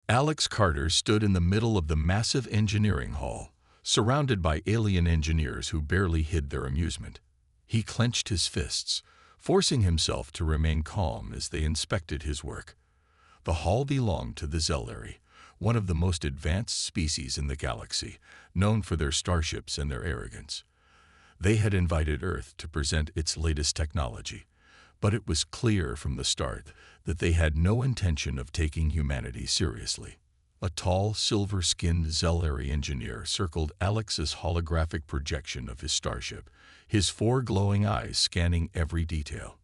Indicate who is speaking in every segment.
Speaker 1: Alex Carter stood in the middle of the massive engineering hall, surrounded by alien engineers who barely hid their amusement. He clenched his fists, forcing himself to remain calm as they inspected his work. The hall belonged to the Zelleri, one of the most advanced species in the galaxy, known for their starships and their arrogance. They had invited Earth to present its latest technology, but it was clear from the start that they had no intention of taking humanity seriously. A tall, silver-skinned Zelleri engineer circled Alex's holographic projection of his starship, his four glowing eyes scanning every detail.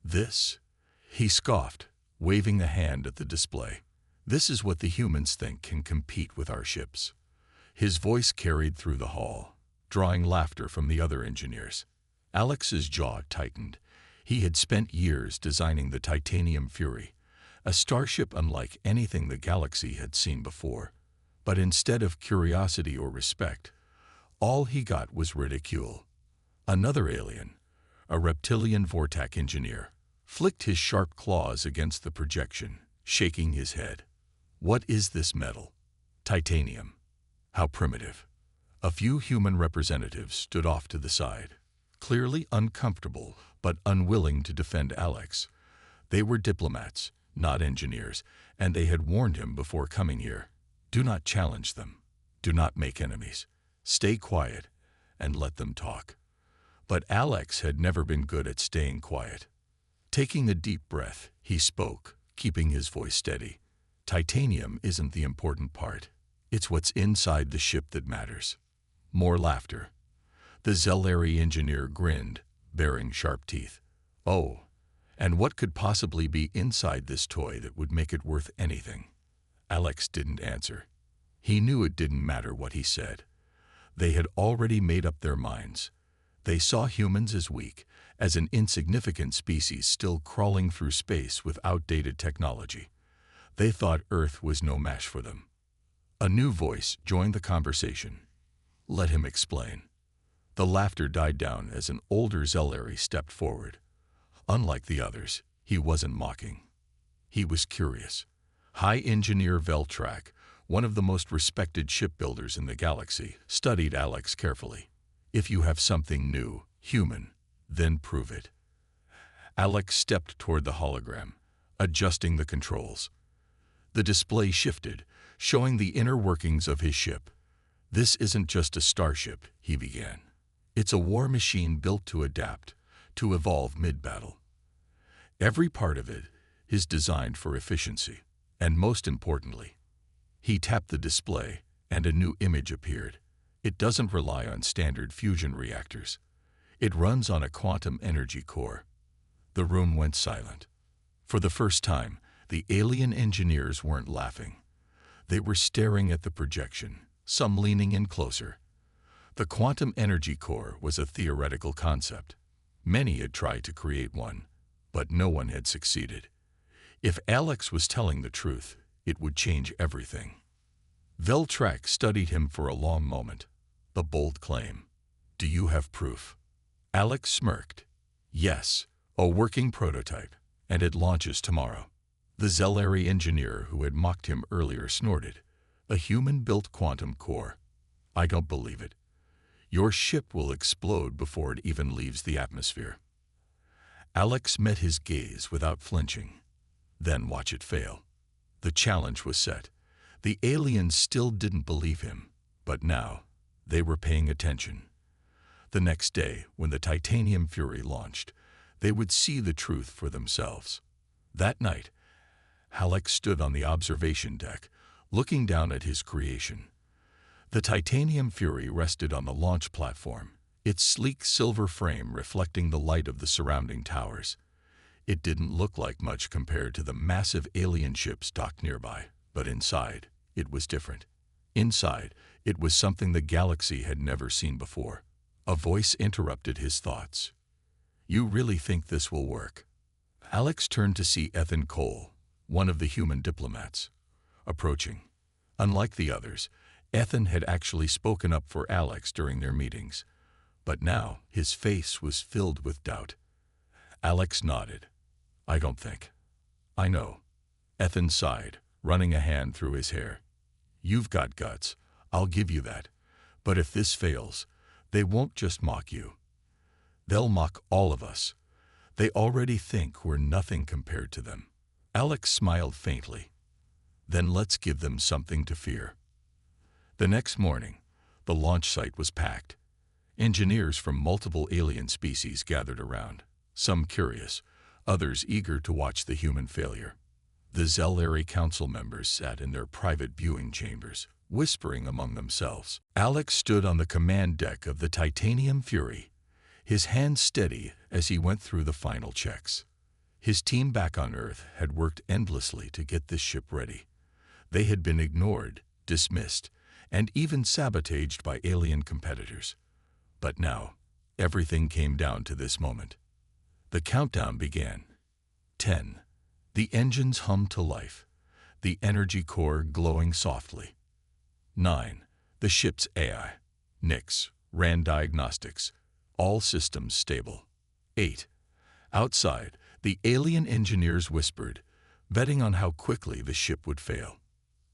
Speaker 1: "This?" he scoffed, waving a hand at the display. "This is what the humans think can compete with our ships." His voice carried through the hall, drawing laughter from the other engineers. Alex's jaw tightened. He had spent years designing the Titanium Fury, a starship unlike anything the galaxy had seen before. But instead of curiosity or respect, all he got was ridicule. Another alien, a reptilian Vortak engineer, flicked his sharp claws against the projection, shaking his head. "What is this metal?" "Titanium." "How primitive." A few human representatives stood off to the side, clearly uncomfortable but unwilling to defend Alex. They were diplomats, not engineers, and they had warned him before coming here. Do not challenge them. Do not make enemies. Stay quiet and let them talk. But Alex had never been good at staying quiet. Taking a deep breath, he spoke, keeping his voice steady. "Titanium isn't the important part. It's what's inside the ship that matters." More laughter. The Zelleri engineer grinned, baring sharp teeth. "Oh, and what could possibly be inside this toy that would make it worth anything?" Alex didn't answer. He knew it didn't matter what he said. They had already made up their minds. They saw humans as weak, as an insignificant species still crawling through space with outdated technology. They thought Earth was no match for them. A new voice joined the conversation. "Let him explain." The laughter died down as an older Zelleri stepped forward. Unlike the others, he wasn't mocking. He was curious. High Engineer Veltrak, one of the most respected shipbuilders in the galaxy, studied Alex carefully. "If you have something new, human, then prove it." Alex stepped toward the hologram, adjusting the controls. The display shifted, showing the inner workings of his ship. "This isn't just a starship," he began. "It's a war machine built to adapt, to evolve mid-battle. Every part of it is designed for efficiency, and most importantly." He tapped the display, and a new image appeared. "It doesn't rely on standard fusion reactors. It runs on a quantum energy core." The room went silent. For the first time, the alien engineers weren't laughing. They were staring at the projection, some leaning in closer. The quantum energy core was a theoretical concept. Many had tried to create one, but no one had succeeded. If Alex was telling the truth, it would change everything. Veltrak studied him for a long moment. The bold claim. "Do you have proof?" Alex smirked. "Yes, a working prototype, and it launches tomorrow." The Zelleri engineer who had mocked him earlier snorted. "A human-built quantum core? I don't believe it. Your ship will explode before it even leaves the atmosphere." Alex met his gaze without flinching. "Then watch it fail." The challenge was set. The aliens still didn't believe him, but now they were paying attention. The next day, when the Titanium Fury launched, they would see the truth for themselves. That night, Alex stood on the observation deck, looking down at his creation. The Titanium Fury rested on the launch platform, its sleek silver frame reflecting the light of the surrounding towers. It didn't look like much compared to the massive alien ships docked nearby, but inside, it was different. Inside, it was something the galaxy had never seen before. A voice interrupted his thoughts. "You really think this will work?" Alex turned to see Ethan Cole, one of the human diplomats, approaching. Unlike the others, Ethan had actually spoken up for Alex during their meetings, but now his face was filled with doubt. Alex nodded. "I don't think." "I know." Ethan sighed, running a hand through his hair. "You've got guts, I'll give you that. But if this fails, they won't just mock you. They'll mock all of us. They already think we're nothing compared to them." Alex smiled faintly. "Then let's give them something to fear." The next morning, the launch site was packed. Engineers from multiple alien species gathered around, some curious, others eager to watch the human failure. The Zelari council members sat in their private viewing chambers, whispering among themselves. Alex stood on the command deck of the Titanium Fury, his hands steady as he went through the final checks. His team back on Earth had worked endlessly to get this ship ready. They had been ignored, dismissed, and even sabotaged by alien competitors. But now, everything came down to this moment. The countdown began. 10. The engines hummed to life, the energy core glowing softly. 9. The ship's AI, Nix, ran diagnostics, all systems stable. 8. Outside, the alien engineers whispered, betting on how quickly the ship would fail.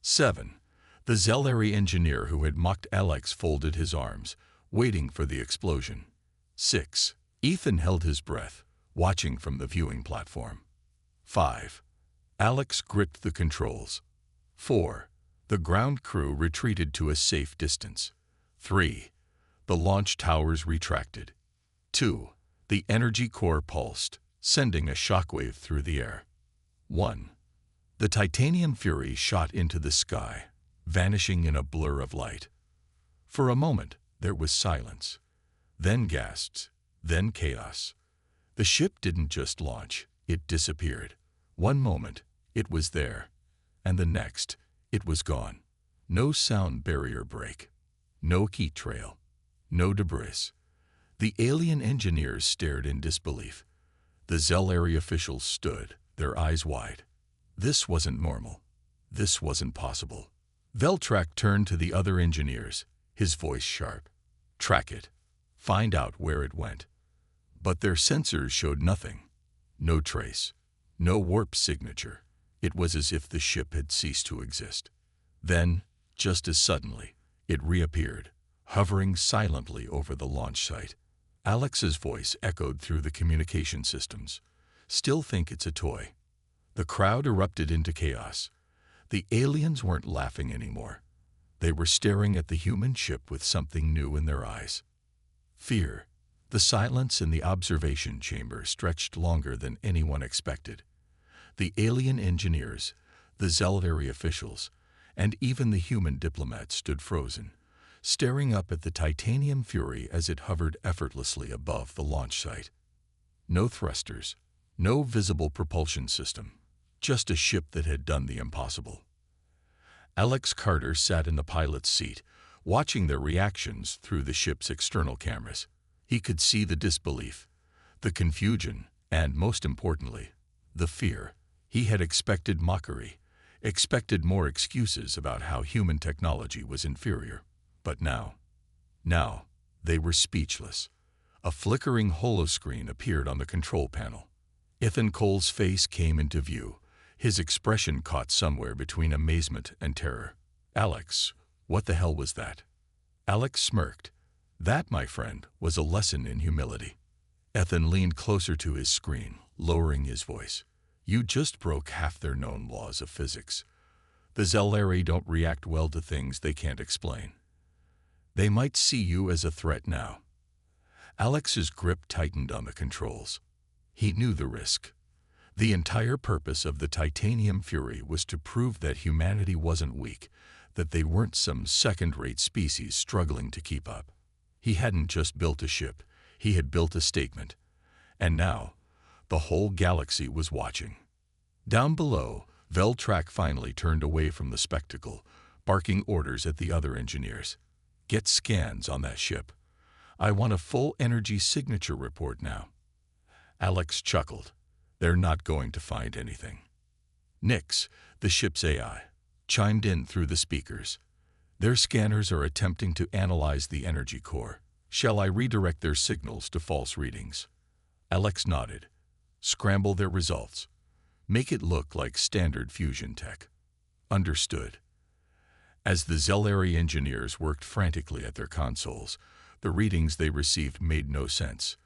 Speaker 1: 7. The Zelari engineer who had mocked Alex folded his arms, waiting for the explosion. 6. Ethan held his breath, watching from the viewing platform. 5. Alex gripped the controls. 4. The ground crew retreated to a safe distance. 3. The launch towers retracted. 2. The energy core pulsed, sending a shockwave through the air. 1. The Titanium Fury shot into the sky, vanishing in a blur of light. For a moment, there was silence, then gasps, then chaos. The ship didn't just launch, it disappeared. One moment, it was there, and the next, it was gone. No sound barrier break, no heat trail, no debris. The alien engineers stared in disbelief. The Zelari officials stood, their eyes wide. This wasn't normal. This wasn't possible. Veltrak turned to the other engineers, his voice sharp. "Track it. Find out where it went." But their sensors showed nothing. No trace. No warp signature. It was as if the ship had ceased to exist. Then, just as suddenly, it reappeared, hovering silently over the launch site. Alex's voice echoed through the communication systems. "Still think it's a toy." The crowd erupted into chaos. The aliens weren't laughing anymore. They were staring at the human ship with something new in their eyes. Fear. The silence in the observation chamber stretched longer than anyone expected. The alien engineers, the Zelari officials, and even the human diplomats stood frozen, staring up at the Titanium Fury as it hovered effortlessly above the launch site. No thrusters, no visible propulsion system, just a ship that had done the impossible. Alex Carter sat in the pilot's seat, watching their reactions through the ship's external cameras. He could see the disbelief, the confusion, and, most importantly, the fear. He had expected mockery, expected more excuses about how human technology was inferior. But now, they were speechless. A flickering holoscreen appeared on the control panel. Ethan Cole's face came into view, his expression caught somewhere between amazement and terror. "Alex, what the hell was that?" Alex smirked. "That, my friend, was a lesson in humility." Ethan leaned closer to his screen, lowering his voice. "You just broke half their known laws of physics. The Zelari don't react well to things they can't explain. They might see you as a threat now." Alex's grip tightened on the controls. He knew the risk. The entire purpose of the Titanium Fury was to prove that humanity wasn't weak, that they weren't some second-rate species struggling to keep up. He hadn't just built a ship, he had built a statement. And now, the whole galaxy was watching. Down below, Veltrak finally turned away from the spectacle, barking orders at the other engineers. "Get scans on that ship. I want a full energy signature report now." Alex chuckled. "They're not going to find anything." Nix, the ship's AI, chimed in through the speakers. "Their scanners are attempting to analyze the energy core. Shall I redirect their signals to false readings?" Alex nodded. "Scramble their results. Make it look like standard fusion tech." Understood. As the Zelari engineers worked frantically at their consoles, the readings they received made no sense.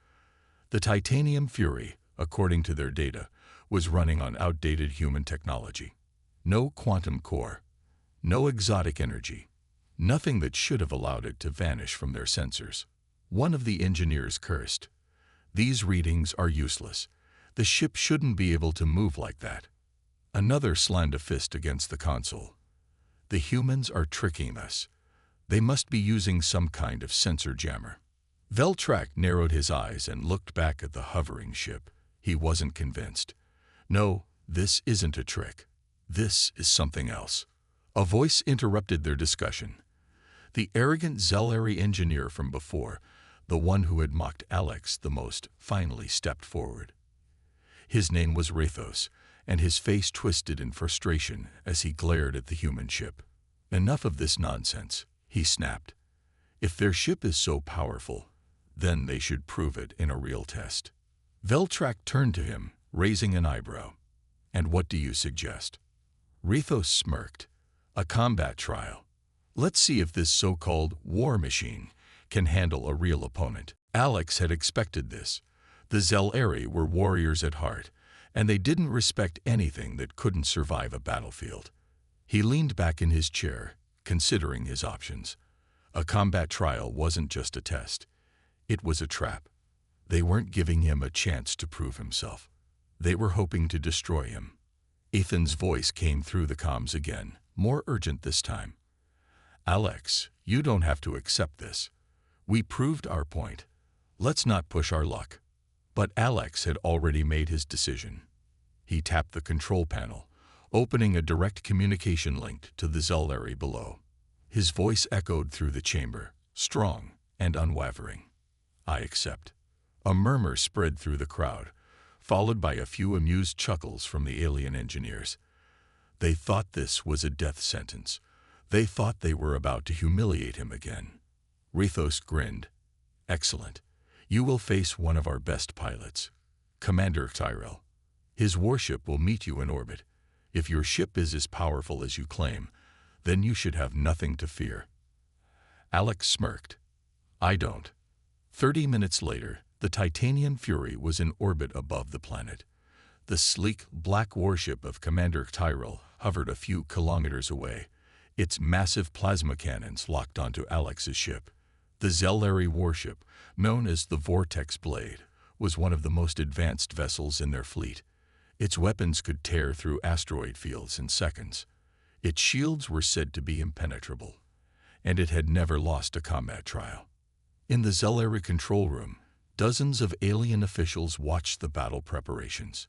Speaker 1: The Titanium Fury, according to their data, was running on outdated human technology. No quantum core, no exotic energy, nothing that should have allowed it to vanish from their sensors. One of the engineers cursed. These readings are useless. The ship shouldn't be able to move like that. Another slammed a fist against the console. The humans are tricking us. They must be using some kind of sensor jammer. Veltrak narrowed his eyes and looked back at the hovering ship. He wasn't convinced. No, this isn't a trick. This is something else. A voice interrupted their discussion. The arrogant Zelari engineer from before, the one who had mocked Alex the most, finally stepped forward. His name was Rathos, and his face twisted in frustration as he glared at the human ship. Enough of this nonsense, he snapped. If their ship is so powerful, then they should prove it in a real test. Veltrak turned to him, raising an eyebrow. And what do you suggest? Rathos smirked. A combat trial. Let's see if this so-called war machine can handle a real opponent. Alex had expected this. The Zelari were warriors at heart, and they didn't respect anything that couldn't survive a battlefield. He leaned back in his chair, considering his options. A combat trial wasn't just a test. It was a trap. They weren't giving him a chance to prove himself. They were hoping to destroy him. Ethan's voice came through the comms again, more urgent this time. Alex, you don't have to accept this. We proved our point. Let's not push our luck. But Alex had already made his decision. He tapped the control panel, opening a direct communication link to the Zelari below. His voice echoed through the chamber, strong and unwavering. I accept. A murmur spread through the crowd, followed by a few amused chuckles from the alien engineers. They thought this was a death sentence. They thought they were about to humiliate him again. Rathos grinned. Excellent. You will face one of our best pilots, Commander Tyrell. His warship will meet you in orbit. If your ship is as powerful as you claim, then you should have nothing to fear. Alex smirked. I don't. 30 minutes later, the Titanium Fury was in orbit above the planet. The sleek, black warship of Commander Tyrell hovered a few kilometers away, its massive plasma cannons locked onto Alex's ship. The Zelari warship, known as the Vortex Blade, was one of the most advanced vessels in their fleet. Its weapons could tear through asteroid fields in seconds. Its shields were said to be impenetrable, and it had never lost a combat trial. In the Zelari control room, dozens of alien officials watched the battle preparations.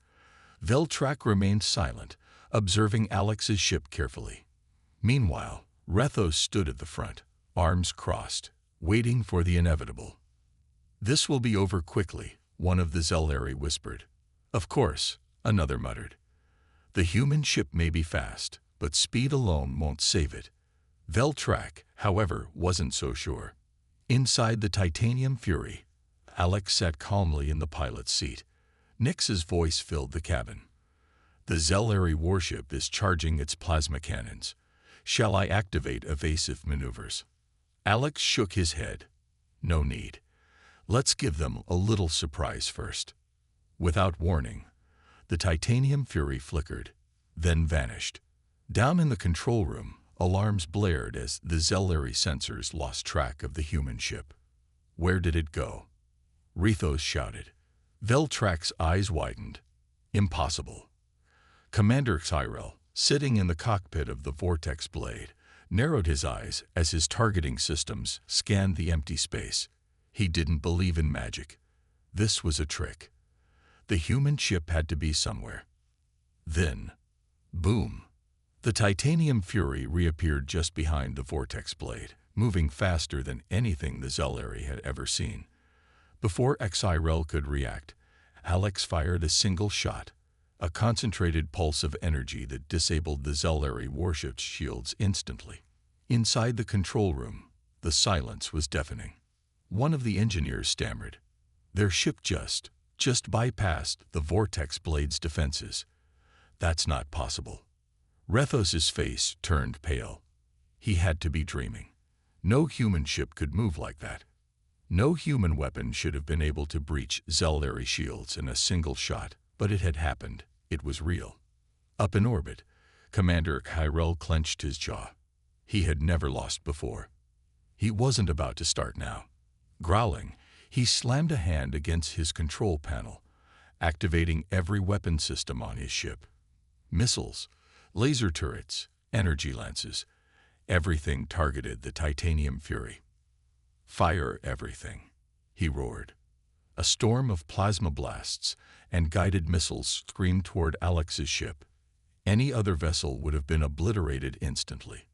Speaker 1: Veltrak remained silent, observing Alex's ship carefully. Meanwhile, Rathos stood at the front, arms crossed, waiting for the inevitable. This will be over quickly, one of the Zelari whispered. Of course, another muttered. The human ship may be fast, but speed alone won't save it. Veltrak, however, wasn't so sure. Inside the Titanium Fury, Alex sat calmly in the pilot's seat. Nix's voice filled the cabin. The Zelari warship is charging its plasma cannons. Shall I activate evasive maneuvers? Alex shook his head. No need. Let's give them a little surprise first. Without warning, the Titanium Fury flickered, then vanished. Down in the control room, alarms blared as the Zelari sensors lost track of the human ship. Where did it go? Rathos shouted. Veltrak's eyes widened. Impossible. Commander Tyrell, sitting in the cockpit of the Vortex Blade, narrowed his eyes as his targeting systems scanned the empty space. He didn't believe in magic. This was a trick. The human ship had to be somewhere. Then, boom. The Titanium Fury reappeared just behind the Vortex Blade, moving faster than anything the Zelari had ever seen. Before Xyrel could react, Alex fired a single shot, a concentrated pulse of energy that disabled the Zelari warship's shields instantly. Inside the control room, the silence was deafening. One of the engineers stammered. Their ship just bypassed the Vortex Blade's defenses. That's not possible. Rethos's face turned pale. He had to be dreaming. No human ship could move like that. No human weapon should have been able to breach Zelleri shields in a single shot, but it had happened. It was real. Up in orbit, Commander Kyrell clenched his jaw. He had never lost before. He wasn't about to start now. Growling, he slammed a hand against his control panel, activating every weapon system on his ship. Missiles, laser turrets, energy lances, everything targeted the Titanium Fury. "Fire everything," he roared. A storm of plasma blasts and guided missiles screamed toward Alex's ship. Any other vessel would have been obliterated instantly.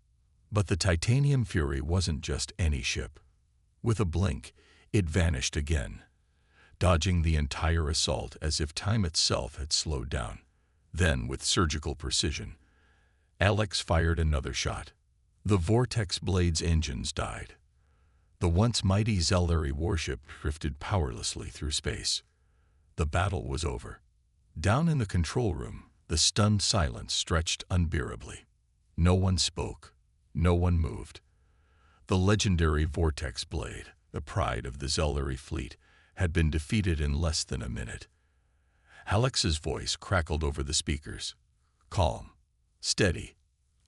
Speaker 1: But the Titanium Fury wasn't just any ship. With a blink, it vanished again, dodging the entire assault as if time itself had slowed down. Then, with surgical precision, Alex fired another shot. The Vortex Blade's engines died. The once mighty Zelleri warship drifted powerlessly through space. The battle was over. Down in the control room, the stunned silence stretched unbearably. No one spoke. No one moved. The legendary Vortex Blade, the pride of the Zelleri fleet, had been defeated in less than a minute. Alex's voice crackled over the speakers. Calm, steady,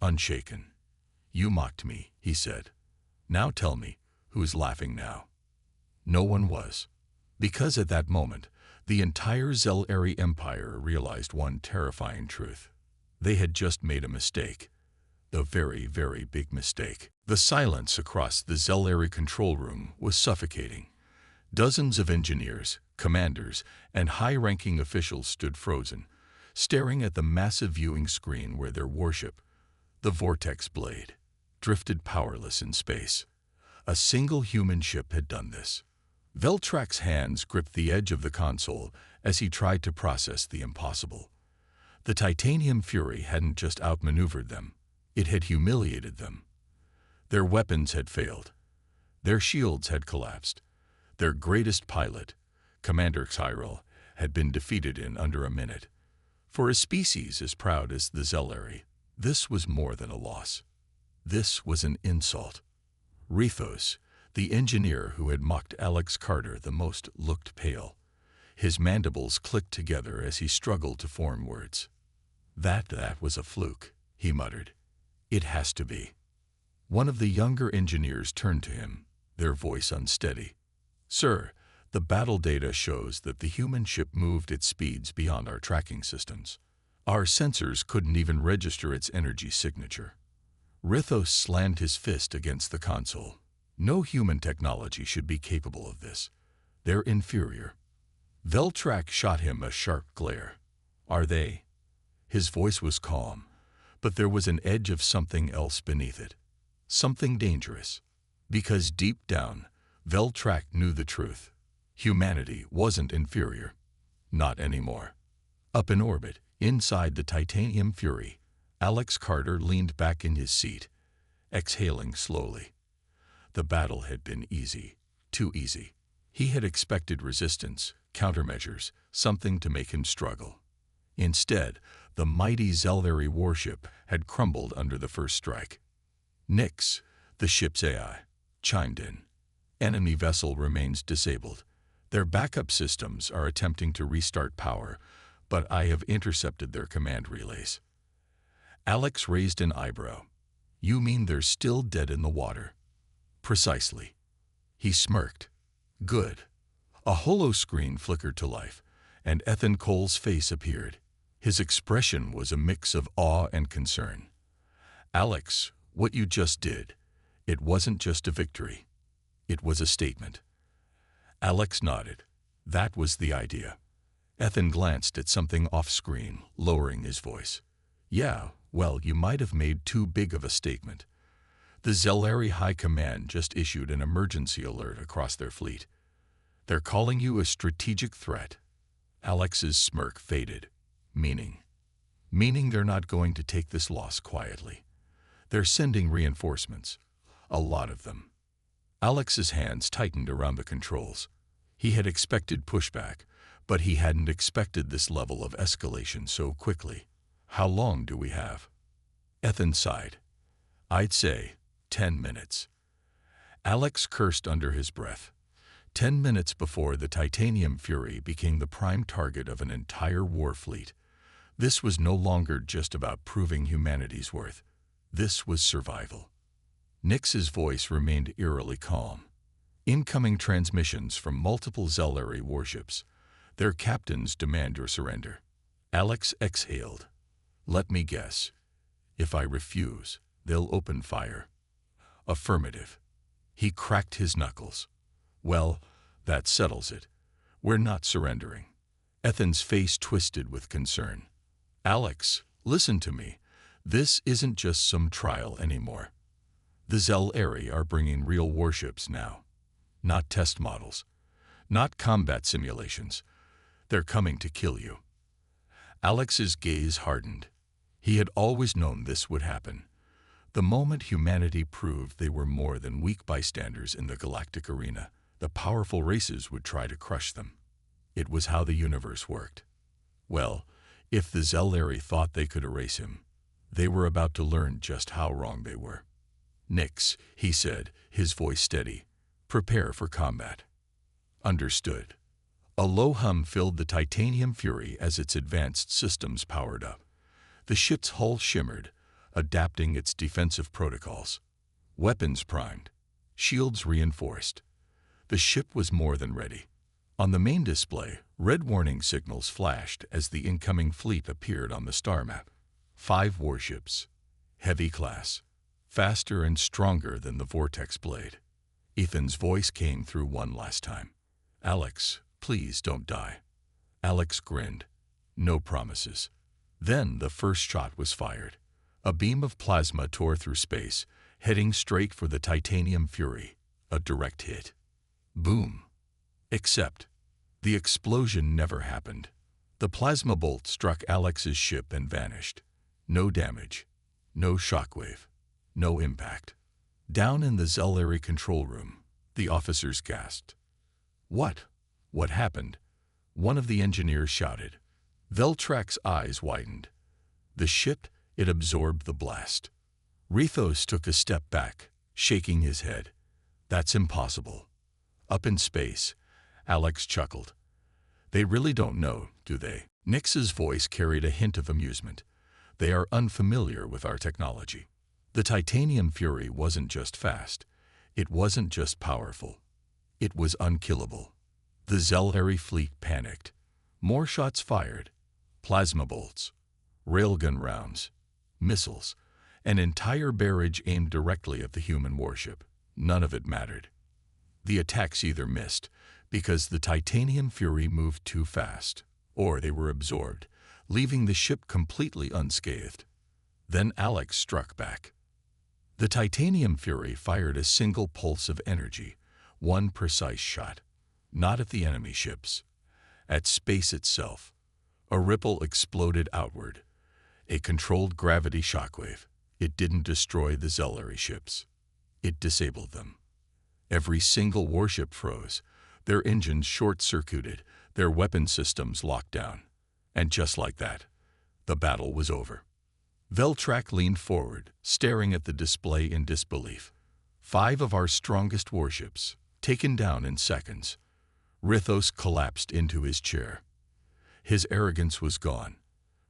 Speaker 1: unshaken. "You mocked me," he said. "Now tell me, who's laughing now?" No one was. Because at that moment, the entire Zelleri Empire realized one terrifying truth. They had just made a mistake. The very, very big mistake. The silence across the Zelleri control room was suffocating. Dozens of engineers, commanders, and high-ranking officials stood frozen, staring at the massive viewing screen where their warship, the Vortex Blade, drifted powerless in space. A single human ship had done this. Veltrak's hands gripped the edge of the console as he tried to process the impossible. The Titanium Fury hadn't just outmaneuvered them. It had humiliated them. Their weapons had failed. Their shields had collapsed. Their greatest pilot, Commander Kyrell, had been defeated in under a minute. For a species as proud as the Zelleri, this was more than a loss. This was an insult. Rethos, the engineer who had mocked Alex Carter the most, looked pale. His mandibles clicked together as he struggled to form words. That was a fluke," he muttered. "It has to be." One of the younger engineers turned to him, their voice unsteady. "Sir, the battle data shows that the human ship moved at speeds beyond our tracking systems. Our sensors couldn't even register its energy signature." Rithos slammed his fist against the console. "No human technology should be capable of this. They're inferior." Veltrak shot him a sharp glare. "Are they?" His voice was calm, but there was an edge of something else beneath it. Something dangerous. Because deep down, Veltrak knew the truth. Humanity wasn't inferior. Not anymore. Up in orbit, inside the Titanium Fury, Alex Carter leaned back in his seat, exhaling slowly. The battle had been easy. Too easy. He had expected resistance, countermeasures, something to make him struggle. Instead, the mighty Zelleri warship had crumbled under the first strike. Nix, the ship's AI, chimed in. "Enemy vessel remains disabled. Their backup systems are attempting to restart power, but I have intercepted their command relays." Alex raised an eyebrow. "You mean they're still dead in the water?" "Precisely." He smirked. "Good." A holoscreen flickered to life, and Ethan Cole's face appeared. His expression was a mix of awe and concern. "Alex, what you just did, it wasn't just a victory. It was a statement." Alex nodded. That was the idea. Ethan glanced at something off-screen, lowering his voice. "Yeah, well, you might have made too big of a statement. The Zelleri High Command just issued an emergency alert across their fleet. They're calling you a strategic threat." Alex's smirk faded. Meaning they're not going to take this loss quietly. They're sending reinforcements. A lot of them. Alex's hands tightened around the controls. He had expected pushback, but he hadn't expected this level of escalation so quickly. "How long do we have?" Ethan sighed. I'd say 10 minutes. Alex cursed under his breath. 10 minutes before the Titanium Fury became the prime target of an entire war fleet. This was no longer just about proving humanity's worth. This was survival. Nix's voice remained eerily calm. Incoming transmissions from multiple Zelleri warships. Their captains demand your surrender. Alex exhaled. Let me guess. If I refuse, they'll open fire. Affirmative. He cracked his knuckles. Well, that settles it. We're not surrendering. Ethan's face twisted with concern. Alex, listen to me. This isn't just some trial anymore. The Zelleri are bringing real warships now. Not test models. Not combat simulations. They're coming to kill you. Alex's gaze hardened. He had always known this would happen. The moment humanity proved they were more than weak bystanders in the galactic arena, the powerful races would try to crush them. It was how the universe worked. Well, if the Zelleri thought they could erase him, they were about to learn just how wrong they were. Nix, he said, his voice steady. Prepare for combat. Understood. A low hum filled the Titanium Fury as its advanced systems powered up. The ship's hull shimmered, adapting its defensive protocols. Weapons primed. Shields reinforced. The ship was more than ready. On the main display, red warning signals flashed as the incoming fleet appeared on the star map. 5 warships. Heavy class. Faster and stronger than the Vortex blade. Ethan's voice came through one last time. Alex, please don't die. Alex grinned. No promises. Then the first shot was fired. A beam of plasma tore through space, heading straight for the Titanium Fury. A direct hit. Boom. Except, the explosion never happened. The plasma bolt struck Alex's ship and vanished. No damage. No shockwave. No impact. Down in the Zelleri control room, the officers gasped. What? What happened? One of the engineers shouted. Veltrak's eyes widened. The ship, it absorbed the blast. Rithos took a step back, shaking his head. That's impossible. Up in space, Alex chuckled. They really don't know, do they? Nix's voice carried a hint of amusement. They are unfamiliar with our technology. The Titanium Fury wasn't just fast. It wasn't just powerful. It was unkillable. The Zelleri fleet panicked. More shots fired. Plasma bolts. Railgun rounds. Missiles. An entire barrage aimed directly at the human warship. None of it mattered. The attacks either missed, because the Titanium Fury moved too fast, or they were absorbed, leaving the ship completely unscathed. Then Alex struck back. The Titanium Fury fired a single pulse of energy, one precise shot. Not at the enemy ships. At space itself. A ripple exploded outward. A controlled gravity shockwave. It didn't destroy the Zelleri ships. It disabled them. Every single warship froze. Their engines short-circuited, their weapon systems locked down. And just like that, the battle was over. Veltrak leaned forward, staring at the display in disbelief. 5 of our strongest warships, taken down in seconds. Rithos collapsed into his chair. His arrogance was gone,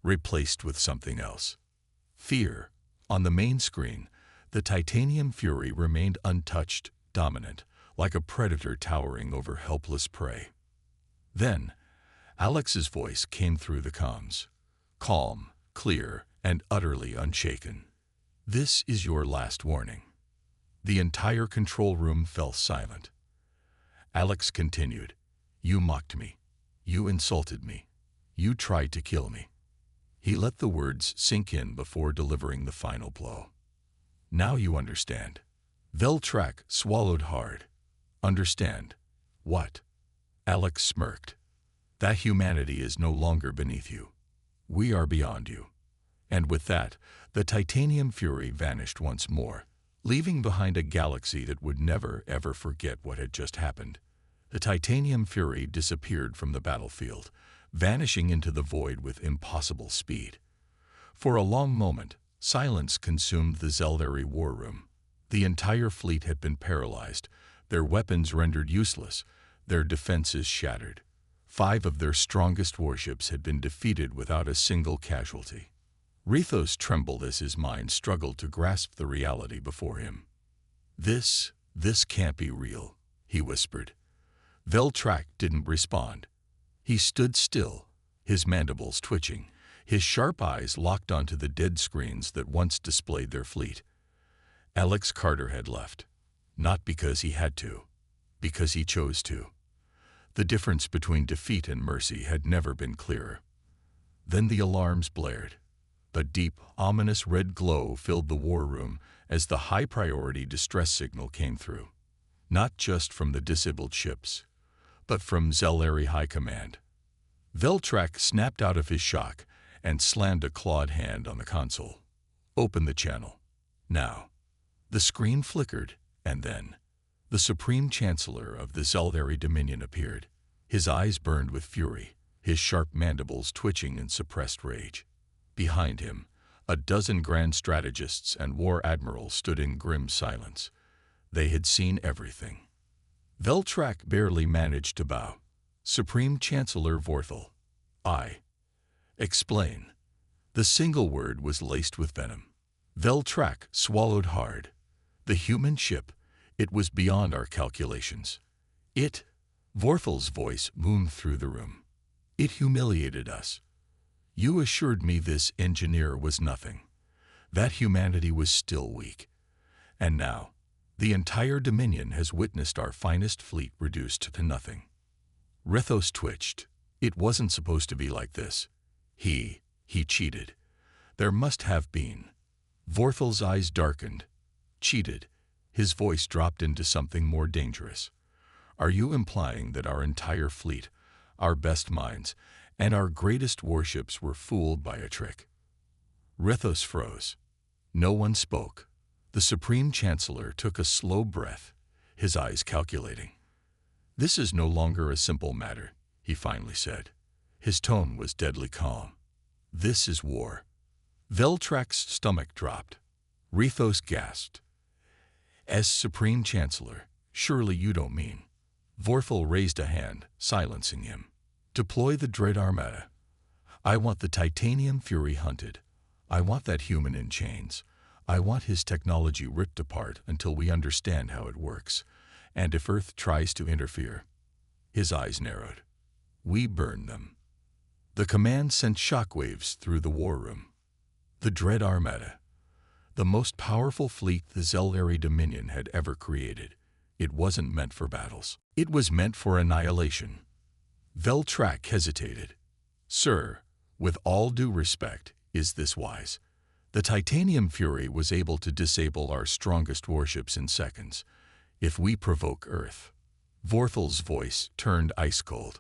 Speaker 1: replaced with something else. Fear. On the main screen, the Titanium Fury remained untouched, dominant, like a predator towering over helpless prey. Then, Alex's voice came through the comms. Calm, clear, and utterly unshaken. This is your last warning. The entire control room fell silent. Alex continued. You mocked me. You insulted me. You tried to kill me. He let the words sink in before delivering the final blow. Now you understand. Veltrak swallowed hard. Understand. What? Alex smirked. That humanity is no longer beneath you. We are beyond you. And with that, the Titanium Fury vanished once more, leaving behind a galaxy that would never, ever forget what had just happened. The Titanium Fury disappeared from the battlefield, vanishing into the void with impossible speed. For a long moment, Silence consumed the Zelleri war room. The entire fleet had been paralyzed, their weapons rendered useless, their defenses shattered. 5 of their strongest warships had been defeated without a single casualty. Rithos trembled as his mind struggled to grasp the reality before him. This can't be real," he whispered. Veltrak didn't respond. He stood still, his mandibles twitching, his sharp eyes locked onto the dead screens that once displayed their fleet. Alex Carter had left, not because he had to, because he chose to. The difference between defeat and mercy had never been clearer. Then the alarms blared. A deep, ominous red glow filled the war room as the high-priority distress signal came through. Not just from the disabled ships, but from Zelleri High Command. Veltrak snapped out of his shock and slammed a clawed hand on the console. "Open the channel. Now." The screen flickered, and then the Supreme Chancellor of the Zelleri Dominion appeared. His eyes burned with fury, his sharp mandibles twitching in suppressed rage. Behind him, a dozen grand strategists and war admirals stood in grim silence. They had seen everything. Veltrak barely managed to bow. "Supreme Chancellor Vorthal, I." "Explain." The single word was laced with venom. Veltrak swallowed hard. The human ship, it was beyond our calculations. Vorthal's voice boomed through the room. "It humiliated us. You assured me this engineer was nothing, that humanity was still weak. And now, the entire Dominion has witnessed our finest fleet reduced to nothing." Rithos twitched. It wasn't supposed to be like this. He cheated. There must have been. Vorthal's eyes darkened. "Cheated." His voice dropped into something more dangerous. "Are you implying that our entire fleet, our best minds, and our greatest warships were fooled by a trick?" Rithos froze. No one spoke. The Supreme Chancellor took a slow breath, his eyes calculating. "This is no longer a simple matter," he finally said. His tone was deadly calm. "This is war." Veltrak's stomach dropped. Rithos gasped. "As Supreme Chancellor, surely you don't mean..." Vorthal raised a hand, silencing him. "Deploy the Dread Armada. I want the Titanium Fury hunted. I want that human in chains. I want his technology ripped apart until we understand how it works. And if Earth tries to interfere..." His eyes narrowed. "We burn them." The command sent shockwaves through the war room. The Dread Armada, the most powerful fleet the Zelleri Dominion had ever created. It wasn't meant for battles. It was meant for annihilation. Veltrak hesitated. "Sir, with all due respect, is this wise? The Titanium Fury was able to disable our strongest warships in seconds. If we provoke Earth..." Vorthal's voice turned ice cold.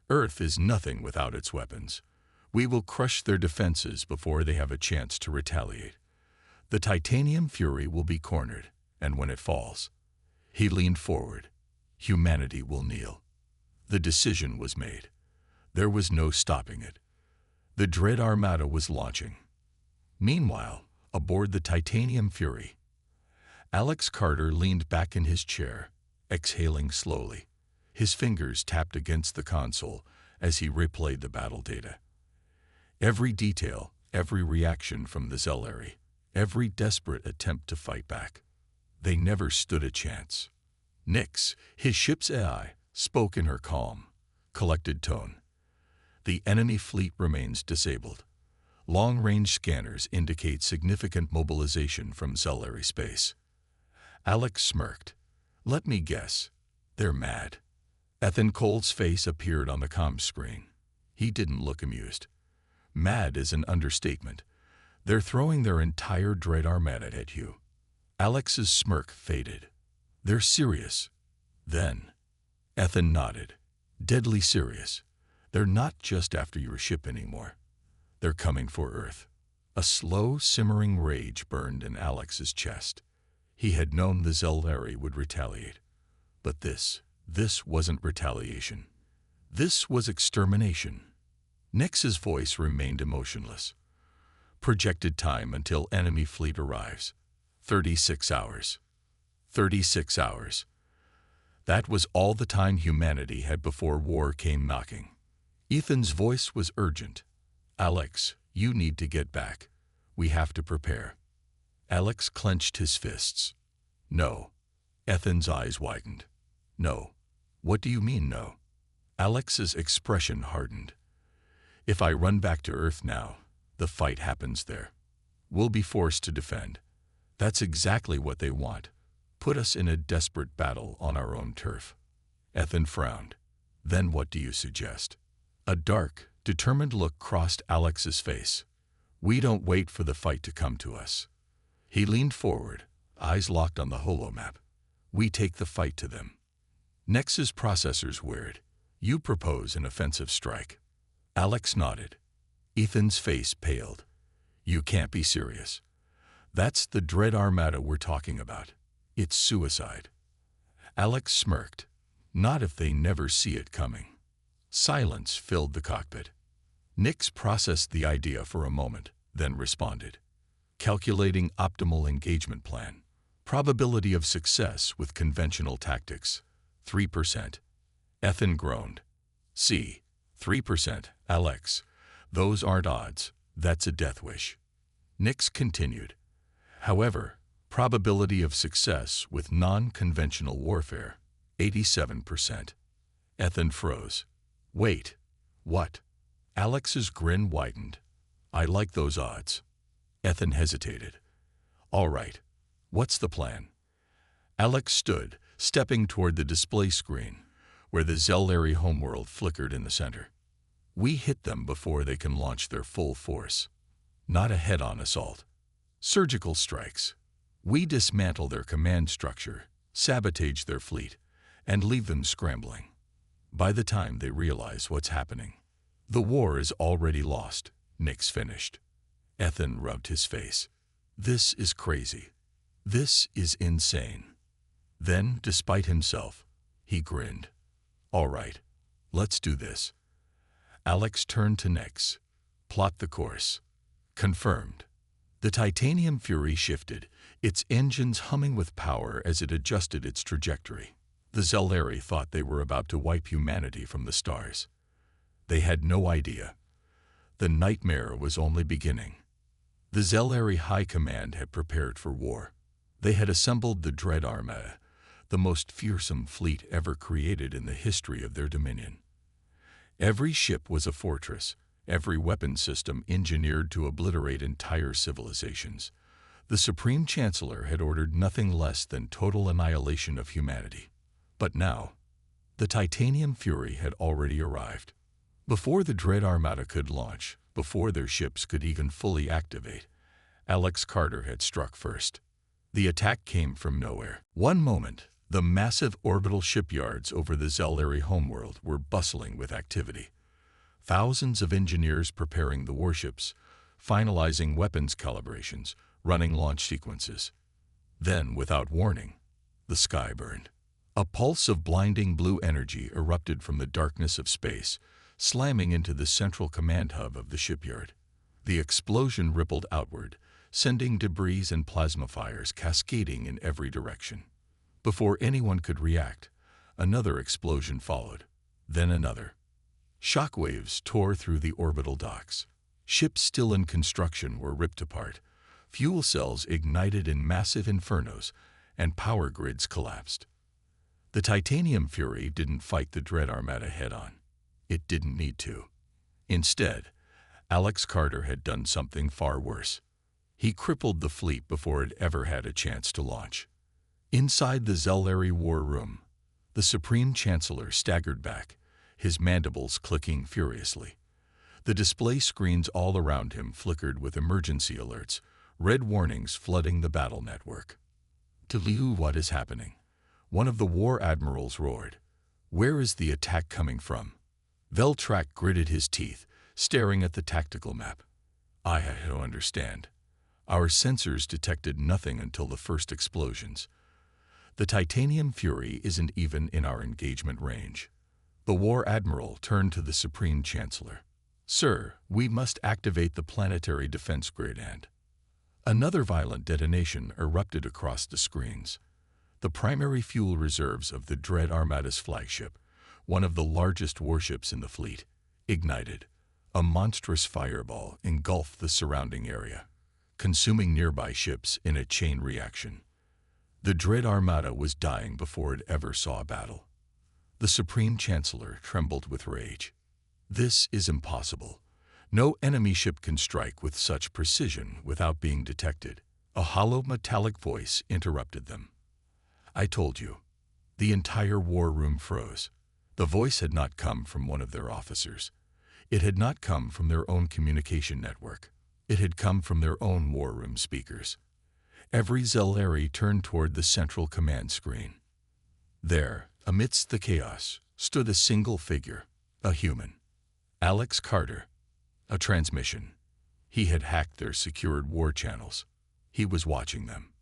Speaker 1: "Earth is nothing without its weapons. We will crush their defenses before they have a chance to retaliate. The Titanium Fury will be cornered, and when it falls..." He leaned forward. "Humanity will kneel." The decision was made. There was no stopping it. The Dread Armada was launching. Meanwhile, aboard the Titanium Fury, Alex Carter leaned back in his chair, exhaling slowly. His fingers tapped against the console as he replayed the battle data. Every detail, every reaction from the Zelleri, every desperate attempt to fight back. They never stood a chance. Nyx, his ship's AI, spoke in her calm, collected tone. "The enemy fleet remains disabled. Long-range scanners indicate significant mobilization from Zelleri space." Alex smirked. "Let me guess. They're mad." Ethan Cole's face appeared on the comm screen. He didn't look amused. "Mad is an understatement. They're throwing their entire Dread Armada at you." Alex's smirk faded. "They're serious." Then, Ethan nodded. "Deadly serious. They're not just after your ship anymore. They're coming for Earth." A slow, simmering rage burned in Alex's chest. He had known the Zelleri would retaliate. But this wasn't retaliation. This was extermination. Nyx's voice remained emotionless. Projected time until enemy fleet arrives. 36 hours. 36 hours. That was all the time humanity had before war came knocking. Ethan's voice was urgent. Alex, you need to get back. We have to prepare. Alex clenched his fists. No. Ethan's eyes widened. No. What do you mean, no? Alex's expression hardened. If I run back to Earth now, the fight happens there. We'll be forced to defend. That's exactly what they want. Put us in a desperate battle on our own turf. Ethan frowned. Then what do you suggest? A dark, determined look crossed Alex's face. We don't wait for the fight to come to us. He leaned forward, eyes locked on the holomap. We take the fight to them. Nex's processors whirred. You propose an offensive strike. Alex nodded. Ethan's face paled. You can't be serious. That's the Dread Armada we're talking about. It's suicide. Alex smirked. Not if they never see it coming. Silence filled the cockpit. Nix processed the idea for a moment, then responded. Calculating optimal engagement plan. Probability of success with conventional tactics. 3%. Ethan groaned. See, 3%, Alex. Those aren't odds. That's a death wish. Nix continued. However, probability of success with non-conventional warfare, 87%. Ethan froze. Wait, what? Alex's grin widened. I like those odds. Ethan hesitated. All right, what's the plan? Alex stood, stepping toward the display screen, where the Zellary homeworld flickered in the center. We hit them before they can launch their full force. Not a head-on assault. Surgical strikes. We dismantle their command structure, sabotage their fleet, and leave them scrambling. By the time they realize what's happening, the war is already lost, Nix finished. Ethan rubbed his face. This is crazy. This is insane. Then, despite himself, he grinned. All right, let's do this. Alex turned to Nix. Plot the course. Confirmed. The Titanium Fury shifted, its engines humming with power as it adjusted its trajectory. The Zellary thought they were about to wipe humanity from the stars. They had no idea. The nightmare was only beginning. The Zellary High Command had prepared for war. They had assembled the Dread Armada, the most fearsome fleet ever created in the history of their dominion. Every ship was a fortress, every weapon system engineered to obliterate entire civilizations. The Supreme Chancellor had ordered nothing less than total annihilation of humanity. But now, the Titanium Fury had already arrived. Before the Dread Armada could launch, before their ships could even fully activate, Alex Carter had struck first. The attack came from nowhere. One moment, the massive orbital shipyards over the Zellary homeworld were bustling with activity. Thousands of engineers preparing the warships, finalizing weapons calibrations, running launch sequences. Then, without warning, the sky burned. A pulse of blinding blue energy erupted from the darkness of space, slamming into the central command hub of the shipyard. The explosion rippled outward, sending debris and plasma fires cascading in every direction. Before anyone could react, another explosion followed, then another. Shockwaves tore through the orbital docks. Ships still in construction were ripped apart, fuel cells ignited in massive infernos, and power grids collapsed. The Titanium Fury didn't fight the Dread Armada head-on. It didn't need to. Instead, Alex Carter had done something far worse. He crippled the fleet before it ever had a chance to launch. Inside the Zellary war room, the Supreme Chancellor staggered back, his mandibles clicking furiously. The display screens all around him flickered with emergency alerts, red warnings flooding the battle network. To Liu, what is happening? One of the war admirals roared. Where is the attack coming from? Veltrak gritted his teeth, staring at the tactical map. I don't understand. Our sensors detected nothing until the first explosions. The Titanium Fury isn't even in our engagement range. The War Admiral turned to the Supreme Chancellor. "Sir, we must activate the planetary defense grid and—" Another violent detonation erupted across the screens. The primary fuel reserves of the Dread Armada's flagship, one of the largest warships in the fleet, ignited. A monstrous fireball engulfed the surrounding area, consuming nearby ships in a chain reaction. The Dread Armada was dying before it ever saw a battle. The Supreme Chancellor trembled with rage. "This is impossible. No enemy ship can strike with such precision without being detected." A hollow metallic voice interrupted them. "I told you." The entire war room froze. The voice had not come from one of their officers. It had not come from their own communication network. It had come from their own war room speakers. Every Zelari turned toward the central command screen. There, amidst the chaos, stood a single figure, a human. Alex Carter. A transmission. He had hacked their secured war channels. He was watching them,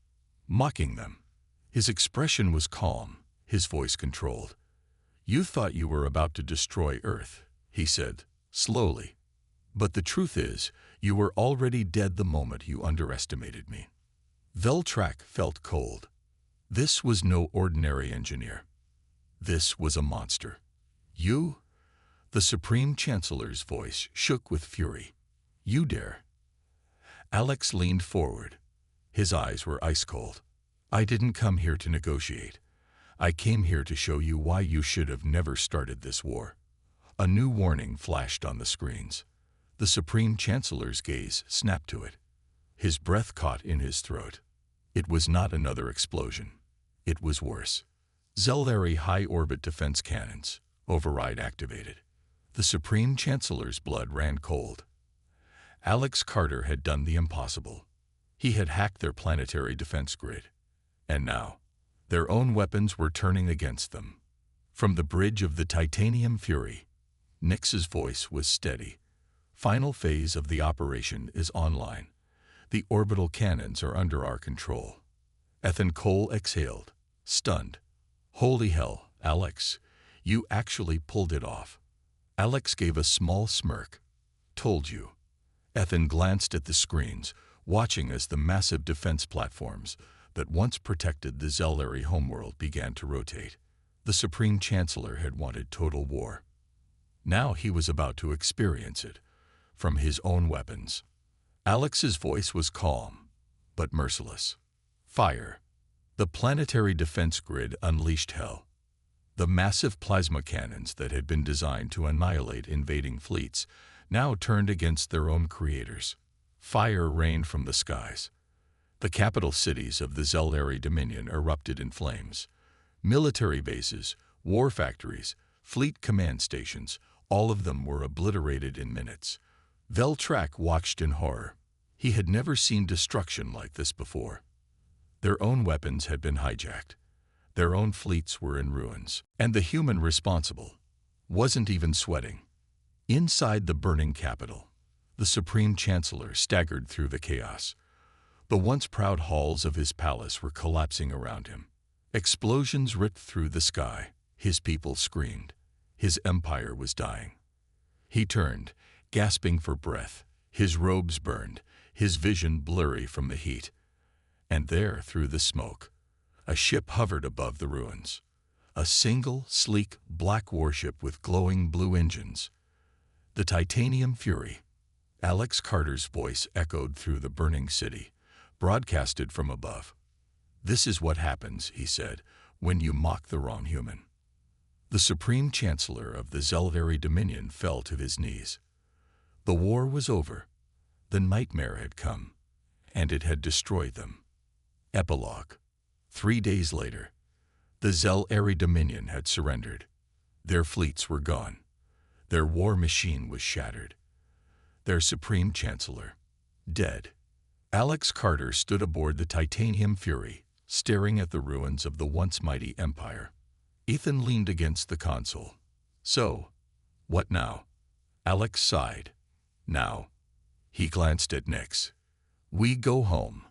Speaker 1: mocking them. His expression was calm, his voice controlled. "You thought you were about to destroy Earth," he said, slowly. "But the truth is, you were already dead the moment you underestimated me." Veltrak felt cold. This was no ordinary engineer. This was a monster. "You?" The Supreme Chancellor's voice shook with fury. "You dare?" Alex leaned forward. His eyes were ice cold. "I didn't come here to negotiate. I came here to show you why you should have never started this war." A new warning flashed on the screens. The Supreme Chancellor's gaze snapped to it. His breath caught in his throat. It was not another explosion. It was worse. Zelari high-orbit defense cannons, override activated. The Supreme Chancellor's blood ran cold. Alex Carter had done the impossible. He had hacked their planetary defense grid. And now, their own weapons were turning against them. From the bridge of the Titanium Fury, Nix's voice was steady. "Final phase of the operation is online. The orbital cannons are under our control." Ethan Cole exhaled, stunned. "Holy hell, Alex, you actually pulled it off." Alex gave a small smirk. "Told you." Ethan glanced at the screens, watching as the massive defense platforms that once protected the Zelari homeworld began to rotate. The Supreme Chancellor had wanted total war. Now he was about to experience it, from his own weapons. Alex's voice was calm, but merciless. "Fire." The planetary defense grid unleashed hell. The massive plasma cannons that had been designed to annihilate invading fleets now turned against their own creators. Fire rained from the skies. The capital cities of the Zelari Dominion erupted in flames. Military bases, war factories, fleet command stations, all of them were obliterated in minutes. Veltrak watched in horror. He had never seen destruction like this before. Their own weapons had been hijacked. Their own fleets were in ruins. And the human responsible wasn't even sweating. Inside the burning capital, the Supreme Chancellor staggered through the chaos. The once proud halls of his palace were collapsing around him. Explosions ripped through the sky. His people screamed. His empire was dying. He turned, gasping for breath. His robes burned, his vision blurry from the heat. And there, through the smoke, a ship hovered above the ruins. A single, sleek, black warship with glowing blue engines. The Titanium Fury. Alex Carter's voice echoed through the burning city, broadcasted from above. "This is what happens," he said, "when you mock the wrong human." The Supreme Chancellor of the Zelari Dominion fell to his knees. The war was over. The nightmare had come, and it had destroyed them. Epilogue. 3 days later, the Zelari Dominion had surrendered. Their fleets were gone. Their war machine was shattered. Their Supreme Chancellor, dead. Alex Carter stood aboard the Titanium Fury, staring at the ruins of the once mighty empire. Ethan leaned against the console. "So, what now?" Alex sighed. "Now." He glanced at Nix. "We go home."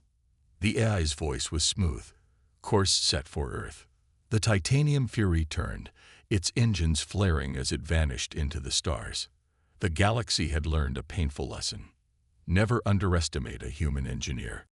Speaker 1: The AI's voice was smooth, course set for Earth. The Titanium Fury turned, its engines flaring as it vanished into the stars. The galaxy had learned a painful lesson. Never underestimate a human engineer.